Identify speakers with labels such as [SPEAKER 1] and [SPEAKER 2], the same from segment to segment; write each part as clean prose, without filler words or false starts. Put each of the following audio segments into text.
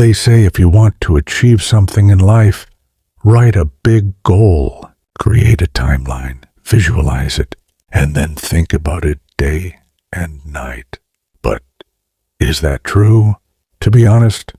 [SPEAKER 1] They say if you want to achieve something in life, write a big goal, create a timeline, visualize it, and then think about it day and night. But is that true? To be honest,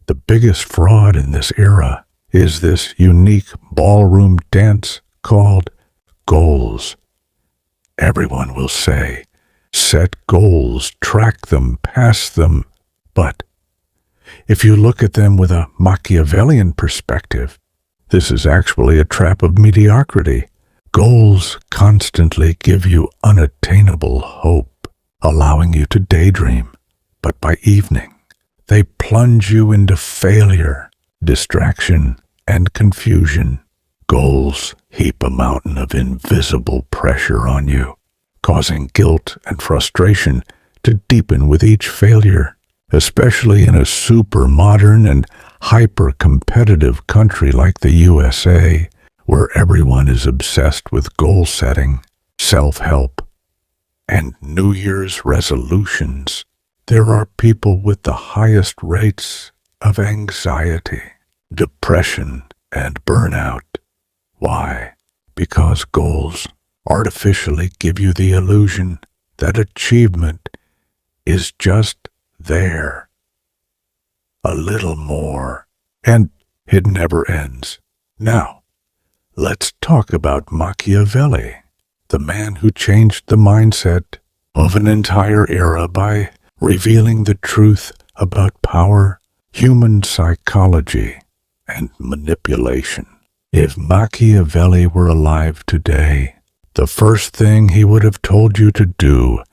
[SPEAKER 1] the biggest fraud in this era is this unique ballroom dance called goals. Everyone will say, set goals, track them, pass them, but if you look at them with a Machiavellian perspective, this is actually a trap of mediocrity. Goals constantly give you unattainable hope, allowing you to daydream, but by evening, they plunge you into failure, distraction, and confusion. Goals heap a mountain of invisible pressure on you, causing guilt and frustration to deepen with each failure, especially in a super modern and hyper-competitive country like the USA, where everyone is obsessed with goal setting, self-help, and New Year's resolutions. There are people with the highest rates of anxiety, depression, and burnout. Why? Because goals artificially give you the illusion that achievement is just there. A little more, and it never ends. Now, let's talk about Machiavelli, the man who changed the mindset of an entire era by revealing the truth about power, human psychology, and manipulation. If Machiavelli were alive today, the first thing he would have told you to do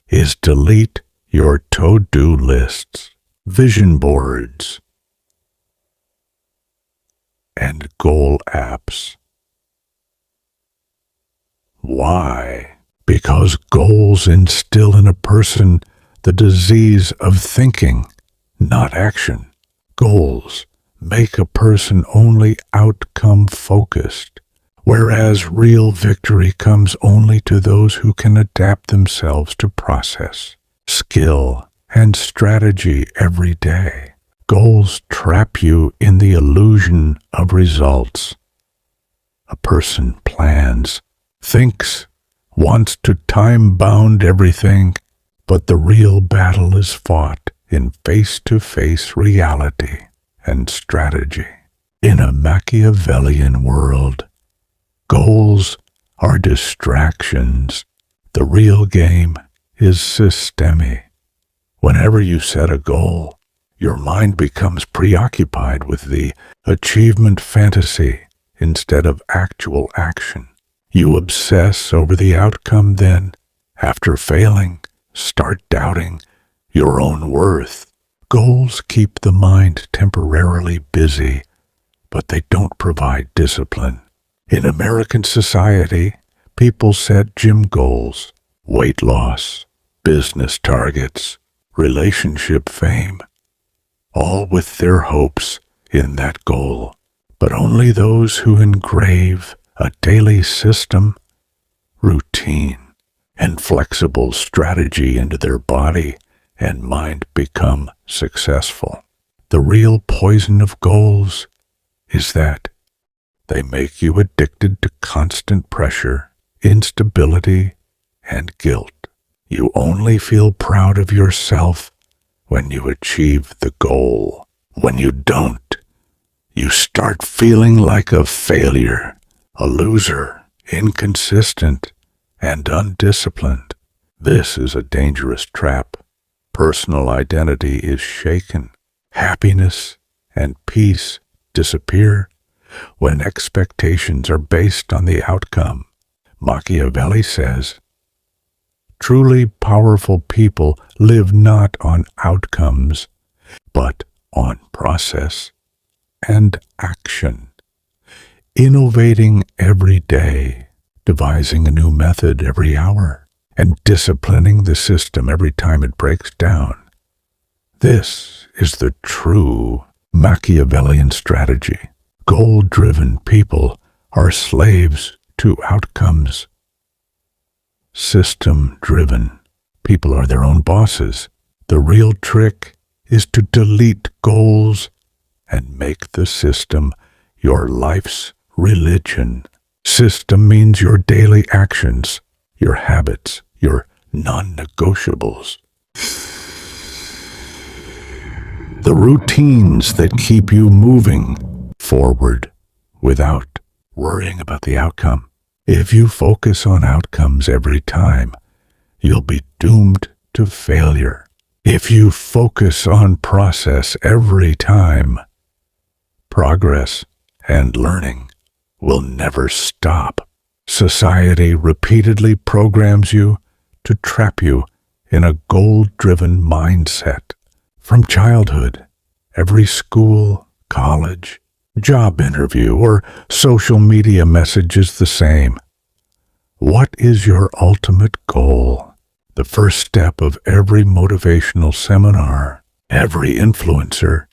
[SPEAKER 1] is delete your to-do lists, vision boards, and goal apps. Why? Because goals instill in a person the disease of thinking, not action. Goals make a person only outcome-focused, whereas real victory comes only to those who can adapt themselves to process, skill, and strategy every day. Goals trap you in the illusion of results. A person plans, thinks, wants to time-bound everything, but the real battle is fought in face-to-face reality and strategy. In a Machiavellian world, goals are distractions. The real game is systemic. Whenever you set a goal, your mind becomes preoccupied with the achievement fantasy instead of actual action. You obsess over the outcome, then, after failing, start doubting your own worth. Goals keep the mind temporarily busy, but they don't provide discipline. In American society, people set gym goals, weight loss, business targets, relationship fame, all with their hopes in that goal. But only those who engrave a daily system, routine, and flexible strategy into their body and mind become successful. The real poison of goals is that they make you addicted to constant pressure, instability, and guilt. You only feel proud of yourself when you achieve the goal. When you don't, you start feeling like a failure, a loser, inconsistent, and undisciplined. This is a dangerous trap. Personal identity is shaken. Happiness and peace disappear when expectations are based on the outcome. Machiavelli says, truly powerful people live not on outcomes, but on process and action. Innovating every day, devising a new method every hour, and disciplining the system every time it breaks down. This is the true Machiavellian strategy. Goal-driven people are slaves to outcomes. System-driven people are their own bosses. The real trick is to delete goals and make the system your life's religion. System means your daily actions, your habits, your non-negotiables. The routines that keep you moving forward without worrying about the outcome. If you focus on outcomes every time, you'll be doomed to failure. If you focus on process every time, progress and learning will never stop. Society repeatedly programs you to trap you in a goal-driven mindset. From childhood, every school, college, job interview, or social media message is the same. What is your ultimate goal? The first step of every motivational seminar, every influencer,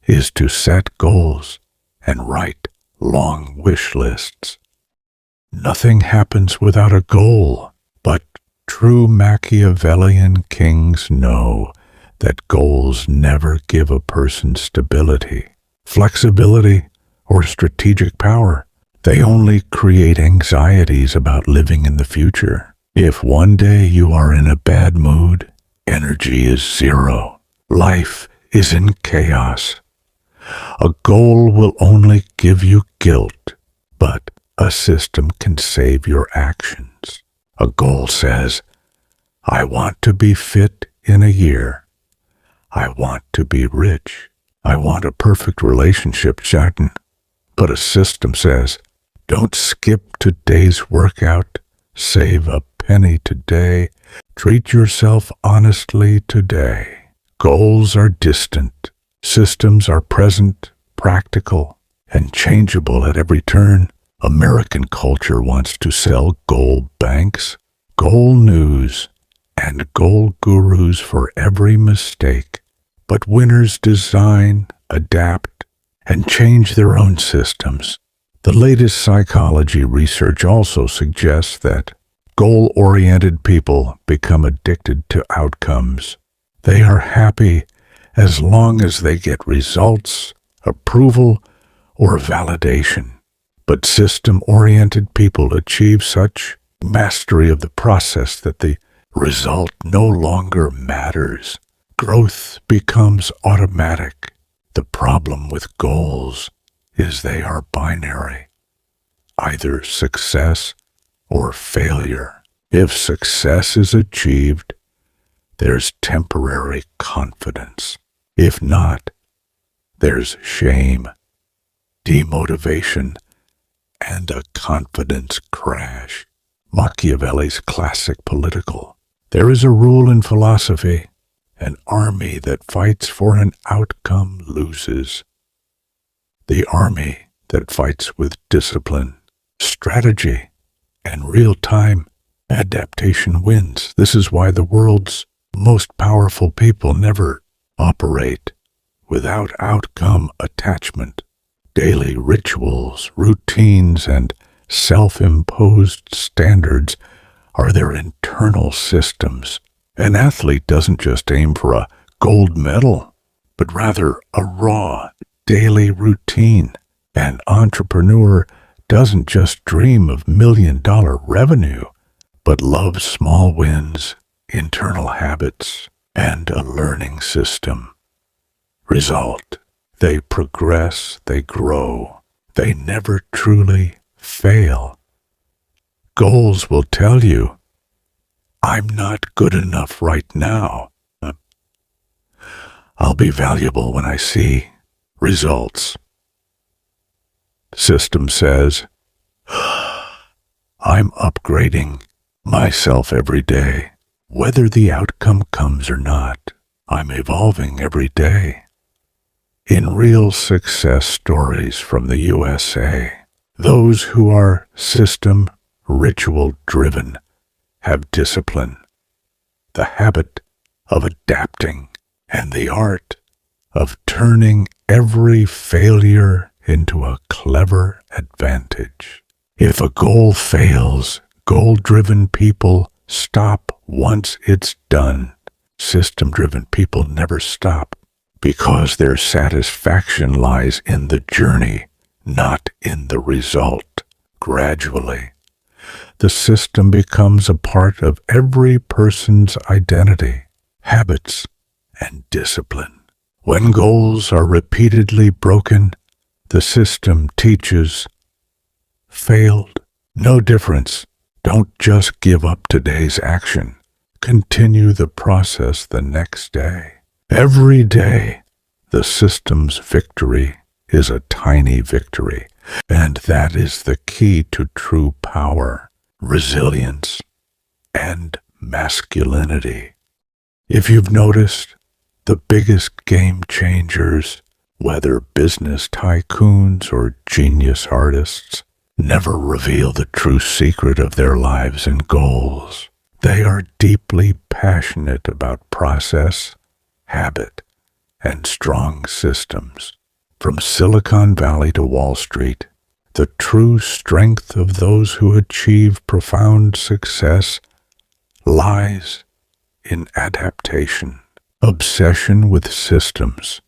[SPEAKER 1] is to set goals and write long wish lists. Nothing happens without a goal, but true Machiavellian kings know that goals never give a person stability, flexibility, or strategic power. They only create anxieties about living in the future. If one day you are in a bad mood, energy is zero. Life is in chaos. A goal will only give you guilt, but a system can save your actions. A goal says, I want to be fit in a year. I want to be rich. I want a perfect relationship, Jatin. But a system says, don't skip today's workout. Save a penny today. Treat yourself honestly today. Goals are distant. Systems are present, practical, and changeable at every turn. American culture wants to sell goal banks, goal news, and goal gurus for every mistake. But winners design, adapt, and change their own systems. The latest psychology research also suggests that goal-oriented people become addicted to outcomes. They are happy as long as they get results, approval, or validation. But system-oriented people achieve such mastery of the process that the result no longer matters. Growth becomes automatic. The problem with goals is they are binary, either success or failure. If success is achieved, there's temporary confidence. If not, there's shame, demotivation, and a confidence crash. Machiavelli's classic political. There is a rule in philosophy: an army that fights for an outcome loses. The army that fights with discipline, strategy, and real-time adaptation wins. This is why the world's most powerful people never operate without outcome attachment. Daily rituals, routines, and self-imposed standards are their internal systems. An athlete doesn't just aim for a gold medal, but rather a raw, daily routine. An entrepreneur doesn't just dream of million-dollar revenue, but loves small wins, internal habits, and a learning system. Result: they progress, they grow, they never truly fail. Goals will tell you, I'm not good enough right now. I'll be valuable when I see results. System says, I'm upgrading myself every day. Whether the outcome comes or not, I'm evolving every day. In real success stories from the USA, those who are system ritual-driven have discipline, the habit of adapting, and the art of turning every failure into a clever advantage. If a goal fails, goal-driven people stop once it's done. System-driven people never stop. because their satisfaction lies in the journey, not in the result. Gradually, the system becomes a part of every person's identity, habits, and discipline. When goals are repeatedly broken, the system teaches, failed, no difference. Don't just give up today's action. Continue the process the next day. Every day, the system's victory is a tiny victory, and that is the key to true power, resilience, and masculinity. If you've noticed, the biggest game changers, whether business tycoons or genius artists, never reveal the true secret of their lives and goals. They are deeply passionate about process, habit, and strong systems. From Silicon Valley to Wall Street, the true strength of those who achieve profound success lies in adaptation, obsession with systems,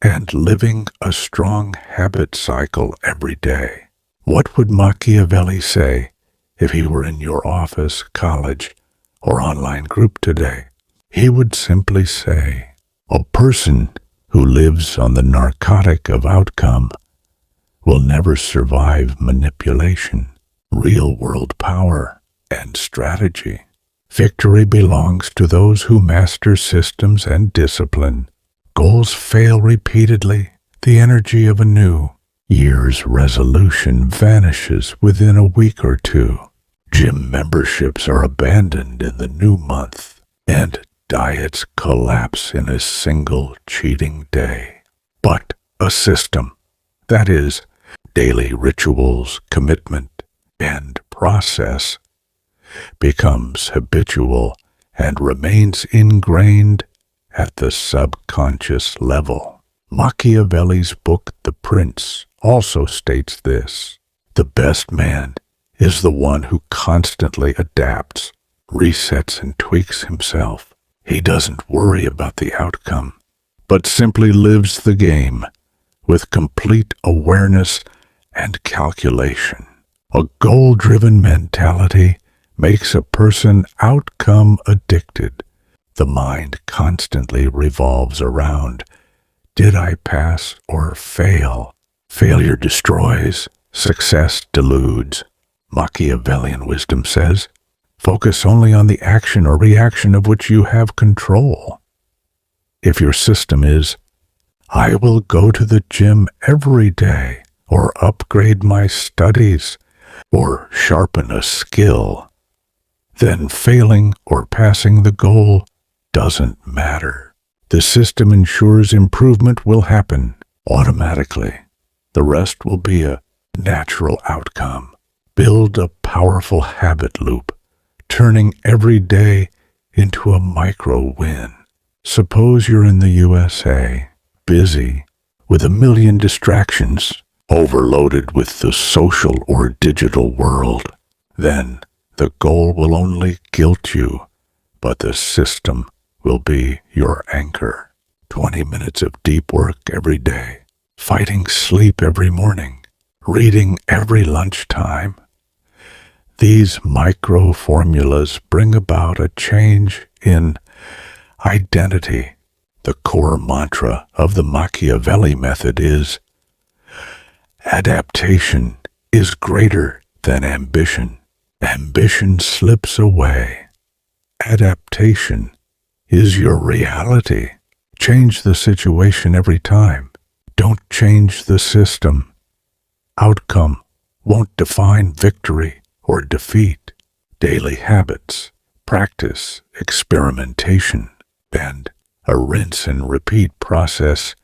[SPEAKER 1] and living a strong habit cycle every day. What would Machiavelli say if he were in your office, college, or online group today? He would simply say, a person who lives on the narcotic of outcome will never survive manipulation, real-world power, and strategy. Victory belongs to those who master systems and discipline. Goals fail repeatedly. The energy of a new year's resolution vanishes within a week or two. Gym memberships are abandoned in the new month, and diets collapse in a single cheating day. But a system, that is, daily rituals, commitment, and process, becomes habitual and remains ingrained at the subconscious level. Machiavelli's book, The Prince, also states this: the best man is the one who constantly adapts, resets, and tweaks himself. He doesn't worry about the outcome, but simply lives the game with complete awareness and calculation. A goal-driven mentality makes a person outcome addicted. The mind constantly revolves around, did I pass or fail? Failure destroys, success deludes. Machiavellian wisdom says, focus only on the action or reaction of which you have control. If your system is, I will go to the gym every day, or upgrade my studies, or sharpen a skill, then failing or passing the goal doesn't matter. The system ensures improvement will happen automatically. The rest will be a natural outcome. Build a powerful habit loop, turning every day into a micro win. Suppose you're in the USA, busy with a million distractions, overloaded with the social or digital world. Then the goal will only guilt you, but the system will be your anchor. 20 minutes of deep work every day, fighting sleep every morning, reading every lunchtime. These micro formulas bring about a change in identity. The core mantra of the Machiavelli method is, adaptation is greater than ambition. Ambition slips away. Adaptation is your reality. Change the situation every time. Don't change the system. Outcome won't define victory or defeat. Daily habits, practice, experimentation, and a rinse and repeat process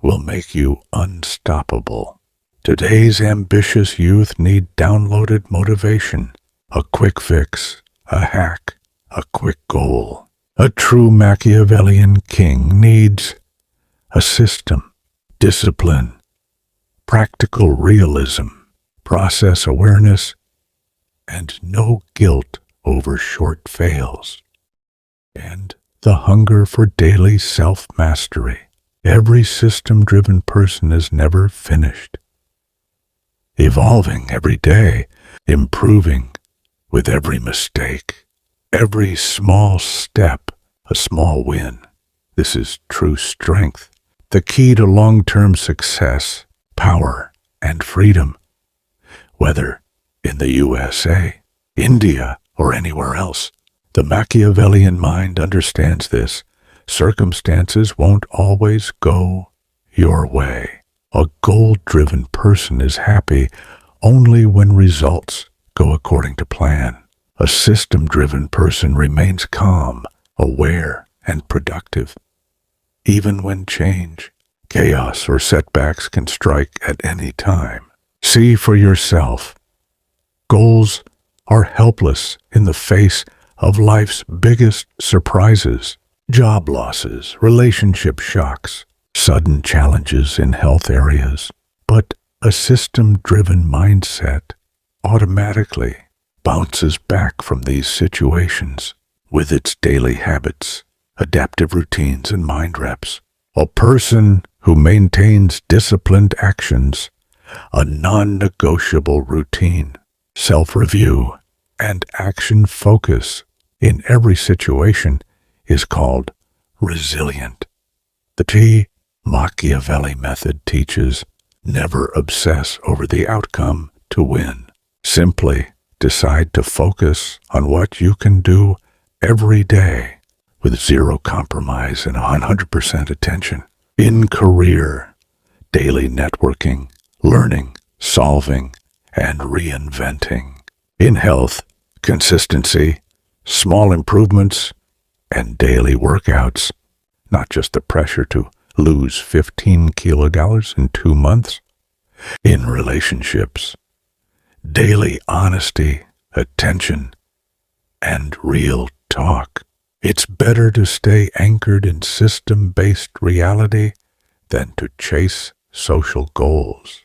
[SPEAKER 1] will make you unstoppable. Today's ambitious youth need downloaded motivation, a quick fix, a hack, a quick goal. A true Machiavellian king needs a system, discipline, practical realism, process awareness, and no guilt over short fails, and the hunger for daily self-mastery. Every system-driven person is never finished, evolving every day, improving with every mistake, every small step, a small win. This is true strength, the key to long-term success, power, and freedom. Whether in the USA, India, or anywhere else, the Machiavellian mind understands this. Circumstances won't always go your way. A goal-driven person is happy only when results go according to plan. A system-driven person remains calm, aware, and productive. Even when change, chaos, or setbacks can strike at any time. See for yourself. Goals are helpless in the face of life's biggest surprises. Job losses, relationship shocks, sudden challenges in health areas. But a system-driven mindset automatically bounces back from these situations with its daily habits, adaptive routines, and mind reps. A person who maintains disciplined actions, a non-negotiable routine, self-review, and action focus in every situation is called resilient. The Machiavelli method teaches never obsess over the outcome to win. Simply decide to focus on what you can do every day with zero compromise and 100% attention. In career, daily networking, learning, solving, and reinventing. In health, consistency, small improvements, and daily workouts, not just the pressure to lose 15 kilograms in 2 months. In relationships, daily honesty, attention, and real talk. It's better to stay anchored in system-based reality than to chase social goals.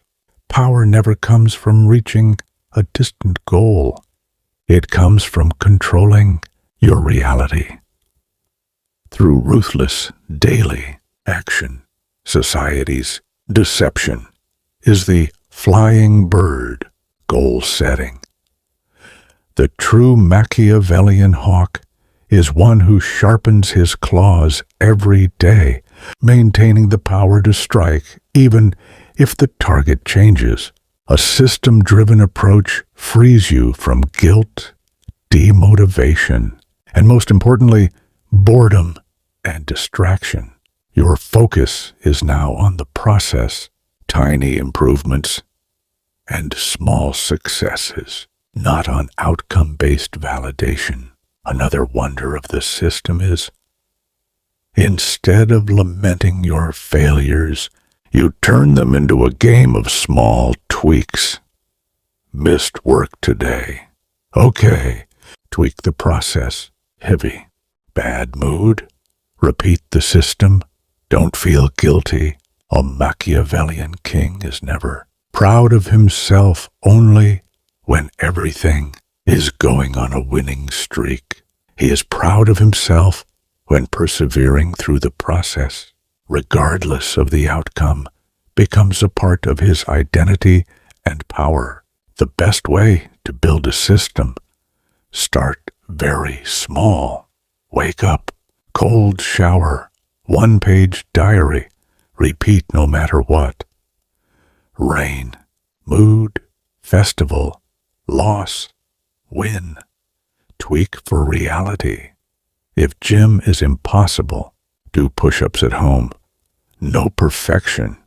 [SPEAKER 1] Power never comes from reaching a distant goal. It comes from controlling your reality. Through ruthless daily action, society's deception is the flying bird goal setting. The true Machiavellian hawk is one who sharpens his claws every day, maintaining the power to strike even if the target changes. A system-driven approach frees you from guilt, demotivation, and most importantly, boredom and distraction. Your focus is now on the process, tiny improvements, and small successes, not on outcome-based validation. Another wonder of the system is, instead of lamenting your failures, you turn them into a game of small tweaks. Missed work today. Okay, tweak the process. Heavy. Bad mood. Repeat the system. Don't feel guilty. A Machiavellian king is never proud of himself only when everything is going on a winning streak. He is proud of himself when persevering through the process, regardless of the outcome, becomes a part of his identity and power. The best way to build a system: start very small. Wake up, cold shower, 1-page diary, repeat no matter what. Rain, mood, festival, loss, win. Tweak for reality. If gym is impossible, do push-ups at home. No perfection,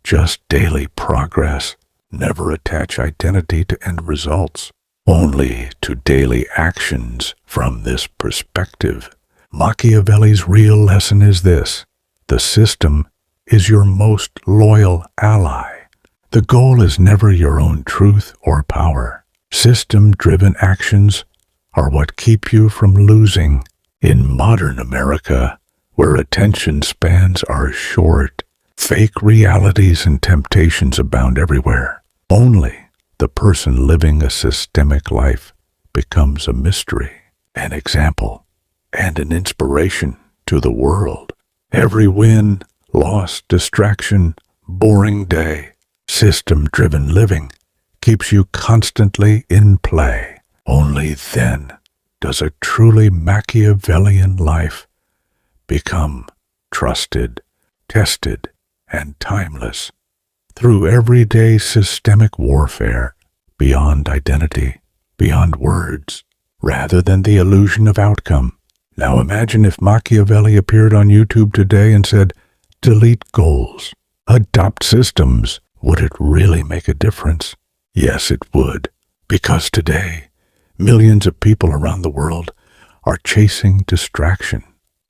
[SPEAKER 1] just daily progress. Never attach identity to end results, only to daily actions. From this perspective, Machiavelli's real lesson is this: the system is your most loyal ally. The goal is never your own truth or power. System-driven actions are what keep you from losing. In modern America, where attention spans are short, fake realities and temptations abound everywhere. Only the person living a systemic life becomes a mystery, an example, and an inspiration to the world. Every win, loss, distraction, boring day. System-driven living keeps you constantly in play. Only then does a truly Machiavellian life become trusted, tested, and timeless. Through everyday systemic warfare, beyond identity, beyond words, rather than the illusion of outcome. Now imagine if Machiavelli appeared on YouTube today and said, delete goals, adopt systems. Would it really make a difference? Yes, it would, because today, millions of people around the world are chasing distraction,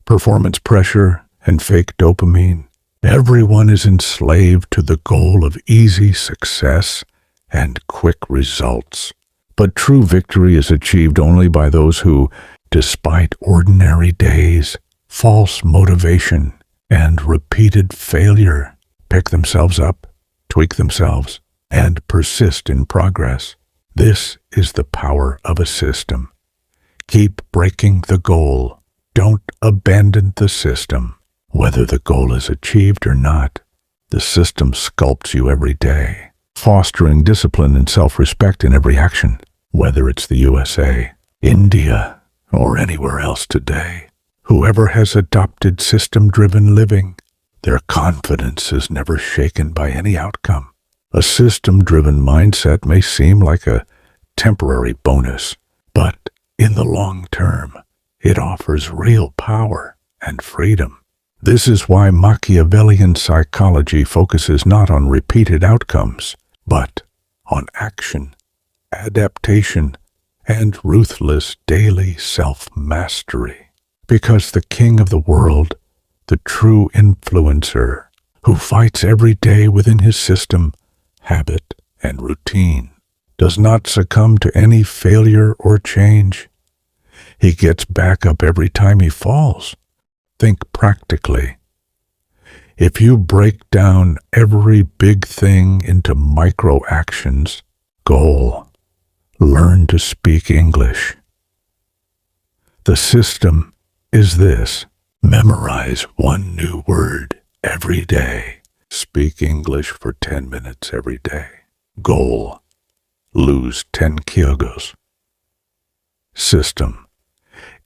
[SPEAKER 1] performance pressure, and fake dopamine. Everyone is enslaved to the goal of easy success and quick results. But true victory is achieved only by those who, despite ordinary days, false motivation, and repeated failure, pick themselves up, tweak themselves, and persist in progress. This is the power of a system. Keep breaking the goal. Don't abandon the system. Whether the goal is achieved or not, the system sculpts you every day, fostering discipline and self-respect in every action. Whether it's the USA, India, or anywhere else today, whoever has adopted system-driven living, their confidence is never shaken by any outcome. A system-driven mindset may seem like a temporary bonus, but in the long term, it offers real power and freedom. This is why Machiavellian psychology focuses not on repeated outcomes, but on action, adaptation, and ruthless daily self-mastery. Because the king of the world, the true influencer, who fights every day within his system, habit, and routine, does not succumb to any failure or change. He gets back up every time he falls. Think practically. If you break down every big thing into micro actions, goal, learn to speak English. The system is this: memorize one new word every day. Speak English for 10 minutes every day. Goal, lose 10 kilograms. System,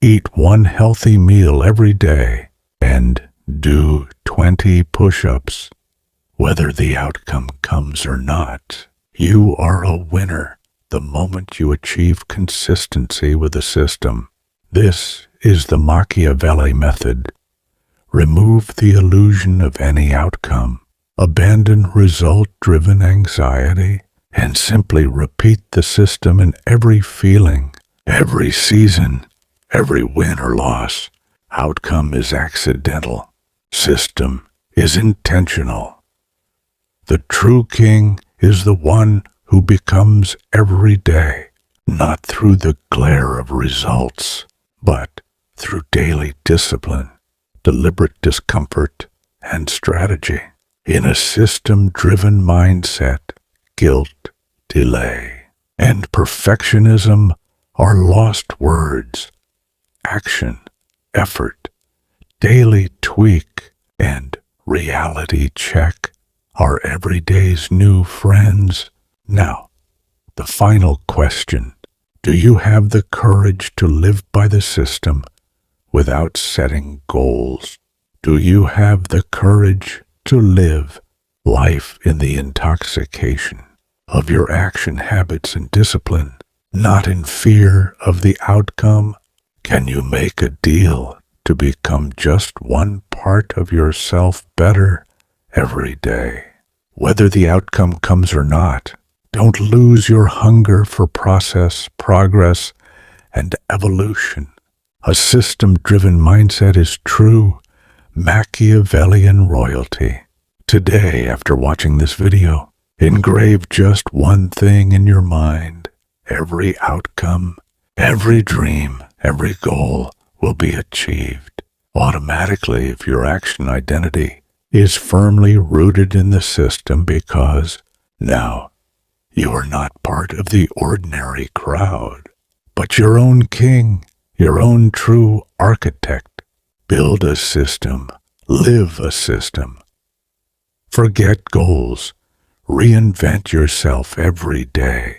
[SPEAKER 1] eat one healthy meal every day and do 20 push-ups. Whether the outcome comes or not, you are a winner the moment you achieve consistency with the system. This is the Machiavelli method. Remove the illusion of any outcome, abandon result-driven anxiety, and simply repeat the system in every feeling, every season, every win or loss. Outcome is accidental. System is intentional. The true king is the one who becomes every day, not through the glare of results, but through daily discipline, deliberate discomfort, and strategy. In a system-driven mindset, guilt, delay, and perfectionism are lost words. Action, effort, daily tweak, and reality check are every day's new friends. Now, the final question: do you have the courage to live by the system without setting goals? Do you have the courage to live life in the intoxication of your action habits and discipline, not in fear of the outcome? Can you make a deal to become just one part of yourself better every day? Whether the outcome comes or not, don't lose your hunger for process, progress, and evolution. A system-driven mindset is true Machiavellian royalty. Today, after watching this video, engrave just one thing in your mind. Every outcome, every dream, every goal will be achieved automatically if your action identity is firmly rooted in the system, because now you are not part of the ordinary crowd, but your own king, your own true architect. Build a system, live a system, Forget goals. Reinvent yourself every day.